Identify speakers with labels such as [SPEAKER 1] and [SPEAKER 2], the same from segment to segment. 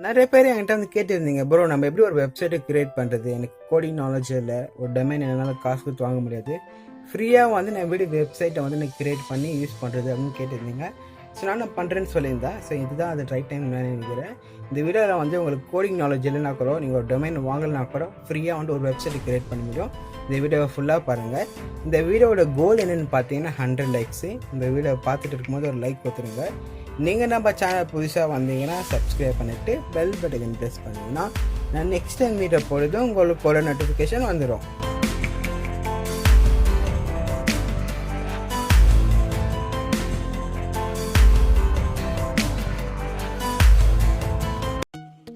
[SPEAKER 1] நிறைய பேர் என்கிட்ட வந்து கேட்டிருந்தீங்க, ப்ரோ நம்ம எப்படி ஒரு வெப்சைட்டை கிரியேட் பண்ணுறது, எனக்கு கோடிங் நாலேஜ் இல்லை, ஒரு டொமைன் என்னால் காசு கொடுத்து வாங்க முடியாது, ஃப்ரீயாக வந்து நான் எப்படி வெப்சைட்டை வந்து நான் கிரியேட் பண்ணி யூஸ் பண்ணுறது அப்படின்னு கேட்டிருந்தீங்க. ஸோ நான் பண்ணுறேன்னு சொல்லியிருந்தேன். ஸோ இதுதான் அது ரைட் டைம் நான் நினைக்கிறேன். இந்த வீடியோவில் வந்து உங்களுக்கு கோடிங் நாலேஜ் இல்லைனா கூட, நீங்கள் ஒரு டொமைன் வாங்கலைனா கூட ஃப்ரீயாக வந்து ஒரு வெப்சைட்டை கிரியேட் பண்ண முடியும். இந்த வீடியோவை ஃபுல்லாக பாருங்கள். இந்த வீடியோவோட கோல் என்னென்னு பார்த்தீங்கன்னா 100 லைக்ஸு. இந்த வீடியோவை பார்த்துட்டு இருக்கும்போது ஒரு லைக் கொடுத்துருங்க. நீங்கள் நம்ம சேனல் புதுசாக வந்தீங்கன்னா சப்ஸ்கிரைப் பண்ணிவிட்டு பெல் பட்டன் ப்ரெஸ் பண்ணிங்கன்னா நான் நெக்ஸ்ட் டைம் வீடியோ போடுறது உங்களுக்கு ஒரு நோட்டிஃபிகேஷன் வந்துடும்.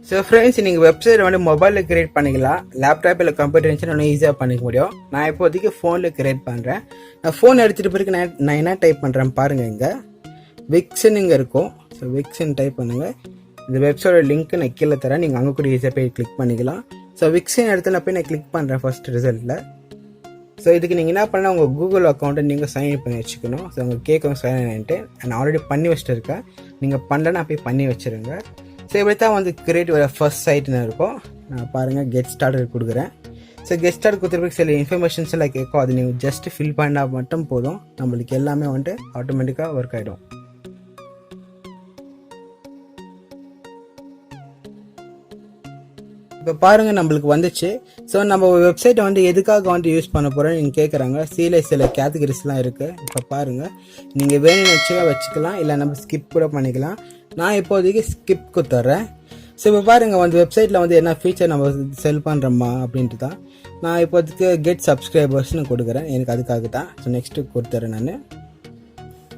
[SPEAKER 1] ஸோ ஃப்ரெண்ட்ஸ், நீங்கள் வெப்சைட் வந்து மொபைலில் கிரியேட் பண்ணிக்கலாம், லேப்டாப் இல்லை கம்ப்யூட்டர் இருந்துச்சு நான் ஈஸியாக பண்ணிக்க முடியும். நான் இப்போதைக்கு ஃபோனில் கிரியேட் பண்ணுறேன். நான் ஃபோன் எடுத்துகிட்டு பிறகு நான் என்ன டைப் பண்ணுறேன் பாருங்கள். இங்கே விக்ஸ்ன்னு இங்கே இருக்கும். ஸோ விக்ஸ்ன்னு டைப் பண்ணுங்கள். இந்த வெப்சைட்டோட லிங்க்கு நான் கீழே தரேன், நீங்கள் அங்கே கூட ஈஸியாக போய் கிளிக் பண்ணிக்கலாம். ஸோ விக்ஸ்ன்னு இடத்துல போய் நான் கிளிக் பண்ணுறேன் ஃபர்ஸ்ட் ரிசல்ட்டில். ஸோ இதுக்கு நீங்கள் என்ன பண்ணால் உங்கள் கூகுள் அக்கௌண்ட்டை நீங்கள் சைன் பண்ணி வச்சுக்கணும். ஸோ உங்கள் கேட்கும் சைன் பண்ணிட்டு நான் ஆல்ரெடி பண்ணி வச்சுட்டு இருக்கேன். நீங்கள் பண்ணலன்னா போய் பண்ணி வச்சுருங்க. ஸோ இப்படி தான் வந்து கிரியேட் ஒரு ஃபர்ஸ்ட் சைட்னு இருக்கும். நான் பாருங்கள் கெட் ஸ்டார்டட் கொடுக்குறேன். ஸோ கெட் ஸ்டார்ட் கொடுத்துருப்பீங்க, சில இன்ஃபர்மேஷன்ஸ் எல்லாம் கேட்கும். அது நீங்கள் ஜஸ்ட் ஃபில் பண்ணால் மட்டும் போதும், நம்மளுக்கு எல்லாமே வந்துட்டு ஆட்டோமேட்டிக்காக ஒர்க் ஆகிடும். இப்போ பாருங்கள் நம்மளுக்கு வந்துச்சு. ஸோ நம்ம வெப்சைட்டை வந்து எதுக்காக வந்து யூஸ் பண்ண போகிறோன்னு நீங்கள் கேட்குறாங்க. சில கேட்டகரிஸ்லாம் இருக்குது. இப்போ பாருங்கள், நீங்கள் வேணும்னு வச்சுக்கலாம், இல்லை நம்ம ஸ்கிப் கூட பண்ணிக்கலாம். நான் இப்போதைக்கு ஸ்கிப் கொடுத்துட்றேன். ஸோ இப்போ பாருங்கள் வந்து வெப்சைட்டில் வந்து என்ன ஃபீச்சர் நம்ம செல் பண்ணுறோமா அப்படின்ட்டு தான். நான் இப்போதைக்கு கெட் சப்ஸ்கிரைபர்ஸ்னு கொடுக்குறேன், எனக்கு அதுக்காக தான். ஸோ நெக்ஸ்ட்டு கொடுத்துட்றேன் நான்.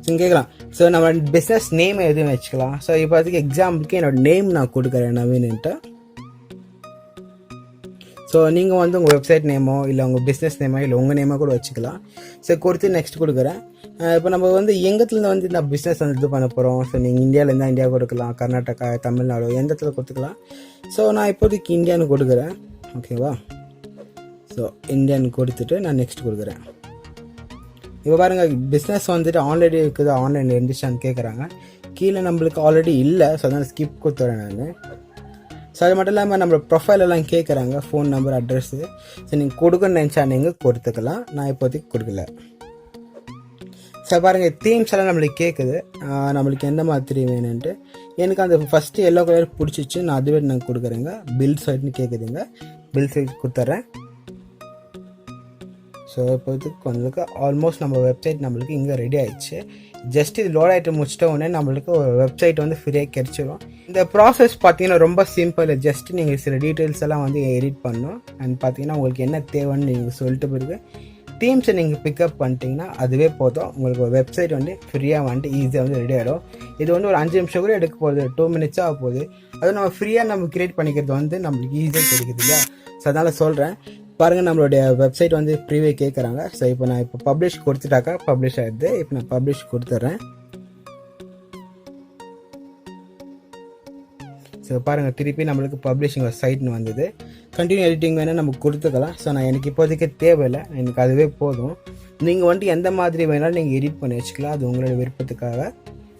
[SPEAKER 1] ஸோ கேட்கலாம், ஸோ நம்ம பிஸ்னஸ் நேம் எதுவும் வச்சுக்கலாம். ஸோ இப்போதைக்கு எக்ஸாம்பிளுக்கு என்னோடய நேம் நான் கொடுக்குறேன் நவீன்ட்டு. ஸோ நீங்கள் வந்து உங்கள் வெப்சைட் நேமோ இல்லை உங்கள் பிஸ்னஸ் நேமோ இல்லை உங்கள் நேமோ கூட வச்சுக்கலாம். ஸோ கொடுத்து நெக்ஸ்ட் கொடுக்குறேன். இப்போ நம்ம வந்து எங்கத்துலேருந்து வந்து இந்த பிஸ்னஸ் வந்து இது பண்ண போகிறோம். ஸோ நீங்கள் இந்தியாவிலேருந்து இந்தியா கொடுக்கலாம், கர்நாடகா, தமிழ்நாடு, எந்த இடத்துல கொடுத்துக்கலாம். ஸோ நான் இப்போதைக்கு இந்தியான்னு கொடுக்குறேன். ஓகேவா? ஸோ இந்தியான்னு கொடுத்துட்டு நான் நெக்ஸ்ட் கொடுக்குறேன். இப்போ பாருங்கள், பிஸ்னஸ் வந்துட்டு ஆல்ரெடி இருக்குது, ஆன்லைன் இருந்துச்சான்னு கேட்குறாங்க. கீழே நம்மளுக்கு ஆல்ரெடி இல்லை, ஸோ அதனால் ஸ்கிப் கொடுத்துறேன் நான். ஸோ அது மட்டும் இல்லாமல் நம்ம ப்ரொஃபைல் எல்லாம் கேட்குறாங்க, ஃபோன் நம்பர், அட்ரெஸ்ஸு. ஸோ நீங்கள் கொடுக்கணும்னு நினச்சா நீங்கள் கொடுத்துக்கலாம். நான் இப்போதைக்கு கொடுக்கல. ஸோ பாருங்கள், தீம்ஸ் எல்லாம் நம்மளுக்கு கேட்குது, நம்மளுக்கு எந்த மாதிரி வேணுன்ட்டு. எனக்கு அந்த ஃபஸ்ட்டு எல்லோ கலர் பிடிச்சிச்சு, நான் அதுவே நான் கொடுக்குறேங்க. பில் சைட்னு கேட்குதுங்க, பில் சைட் கொடுத்துட்றேன். ஸோ இப்போதைக்கு கொஞ்சம் ஆல்மோஸ்ட் நம்ம வெப்சைட் நம்மளுக்கு இங்கே ரெடி ஆகிடுச்சு. ஜஸ்ட் இது லோட் ஆகிட்டு முடிச்சிட்ட உடனே நம்மளுக்கு ஒரு வெப்சைட் வந்து ஃப்ரீயாக கிடச்சிடும். இந்த ப்ராசஸ் பார்த்தீங்கன்னா ரொம்ப சிம்பிள். ஜஸ்ட் நீங்கள் சில டீட்டெயில்ஸ் எல்லாம் வந்து எடிட் பண்ணணும். அண்ட் பார்த்தீங்கன்னா உங்களுக்கு என்ன தேவைன்னு நீங்கள் சொல்லிட்டு பிறகு தீம்ஸை நீங்கள் பிக்கப் பண்ணிட்டீங்கன்னா அதுவே போதும். உங்களுக்கு ஒரு வெப்சைட் வந்து ஃப்ரீயாக வந்துட்டு ஈஸியாக வந்து ரெடி ஆகிடும். இது வந்து ஒரு 5 நிமிஷம் கூட எடுக்க போகுது, 2 மினிட்ஸாக ஆக போகுது. அதுவும் நம்ம ஃப்ரீயாக நம்ம கிரியேட் பண்ணிக்கிறது வந்து நம்மளுக்கு ஈஸியாக கிடைக்குது இல்லையா? ஸோ அதனால் சொல்கிறேன். பாருங்கள், நம்மளுடைய வெப்சைட் வந்து ப்ரீவே கேட்குறாங்க. ஸோ இப்போ நான் இப்போ பப்ளிஷ் கொடுத்துட்டாக்கா பப்ளிஷ் ஆகிடுது. இப்போ நான் பப்ளிஷ் கொடுத்துட்றேன். ஸோ பாருங்கள், திருப்பி நம்மளுக்கு பப்ளிஷிங் சைட்னு வந்தது. கண்டினியூ எடிட்டிங் வேணால் நம்ம கொடுத்துக்கலாம். ஸோ நான் எனக்கு இப்போதைக்கு தேவையில்லை, எனக்கு அதுவே போதும். நீங்கள் வந்துட்டு எந்த மாதிரி வேணாலும் நீங்கள் எடிட் பண்ணி வச்சுக்கலாம், அது உங்களோட விருப்பத்துக்காக.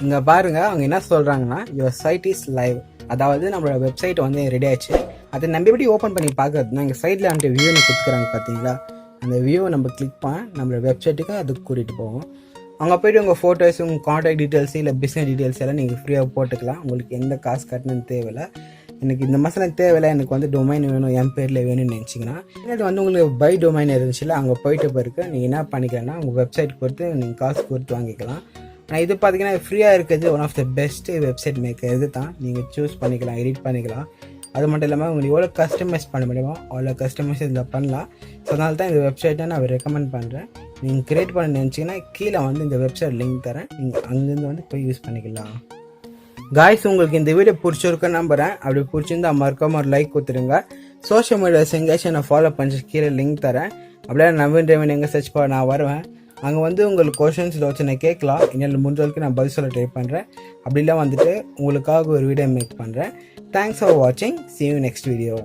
[SPEAKER 1] இங்கே பாருங்கள், அவங்க என்ன சொல்கிறாங்கன்னா, யுவர் சைட் இஸ் லைவ். அதாவது நம்மளோட வெப்சைட் வந்து ரெடி ஆயிடுச்சு. அதை நம்ம எப்படி ஓப்பன் பண்ணி பார்க்கறதுனா, இங்கே சைடில் வந்துட்டு வியூன்னு கொடுத்துக்கிறாங்க பார்த்தீங்களா? அந்த வியூவை நம்ம கிளிக் பண்ண நம்மளோட வெப்சைட்டுக்கு அதுக்கு கூட்டிகிட்டு போவோம். அங்கே போய்ட்டு உங்கள் ஃபோட்டோஸ், உங்கள் கான்டாக்ட் டீட்டெயில்ஸ் இல்லை பிஸ்னஸ் டீட்டெயில்ஸ் எல்லாம் நீங்கள் ஃப்ரீயாக போட்டுக்கலாம். உங்களுக்கு எந்த காசு கட்டணும்னு தேவையில்லை. எனக்கு இந்த மாதம் தேவையில்லை, எனக்கு வந்து டொமைன் வேணும், என் பேரில் வேணும்னு நினச்சிங்கன்னா இது வந்து உங்களுக்கு பை டொமைன் இருந்துச்சுல, அங்கே போயிட்டு பிறகு நீங்கள் என்ன பண்ணிக்கலாம்னா உங்கள் வெப்சைட் கொடுத்து நீங்கள் காசு கொடுத்து வாங்கிக்கலாம். ஆனால் இது பார்த்தீங்கன்னா ஃப்ரீயாக இருக்கிறது one of the best website maker. இது தான் நீங்கள் சூஸ் பண்ணிக்கலாம், எடிட் பண்ணிக்கலாம். அது மட்டும் இல்லாமல் உங்களுக்கு எவ்வளோ கஸ்டமைஸ் பண்ண முடியுமோ அவ்வளோ கஸ்டமைஸ் இதில் பண்ணலாம். ஸோ அதனால தான் இந்த வெப்சைட்டை நான் ரெக்கமெண்ட் பண்ணுறேன். நீங்கள் கிரியேட் பண்ண நினச்சிங்கன்னா கீழே வந்து இந்த வெப்சைட் லிங்க் தரேன், நீங்கள் அங்கேருந்து வந்து போய் யூஸ் பண்ணிக்கலாம். காய்ஸ், உங்களுக்கு இந்த வீடியோ பிடிச்சிருக்குன்னு நம்புகிறேன். அப்படி பிடிச்சிருந்தா மறக்காம ஒரு லைக் கொடுத்துருங்க. சோஷியல் மீடியாஸ் எங்கேயாச்சும் நான் ஃபாலோ பண்ணி கீழே லிங்க் தரேன். அப்படியே நவீன் எங்கே சர்ச் பண்ண நான் வருவேன். அங்கே வந்து உங்களுக்கு கொஷின்ஸில் வச்சு நான் கேட்கலாம். என்னால் முடிஞ்ச வரைக்கும் நான் பதில் சொல்ல ட்ரை பண்ணுறேன். அப்படிலாம் வந்துட்டு உங்களுக்காக ஒரு வீடியோ மேக் பண்ணுறேன். தேங்க்ஸ் ஃபார் வாட்சிங். See you next video.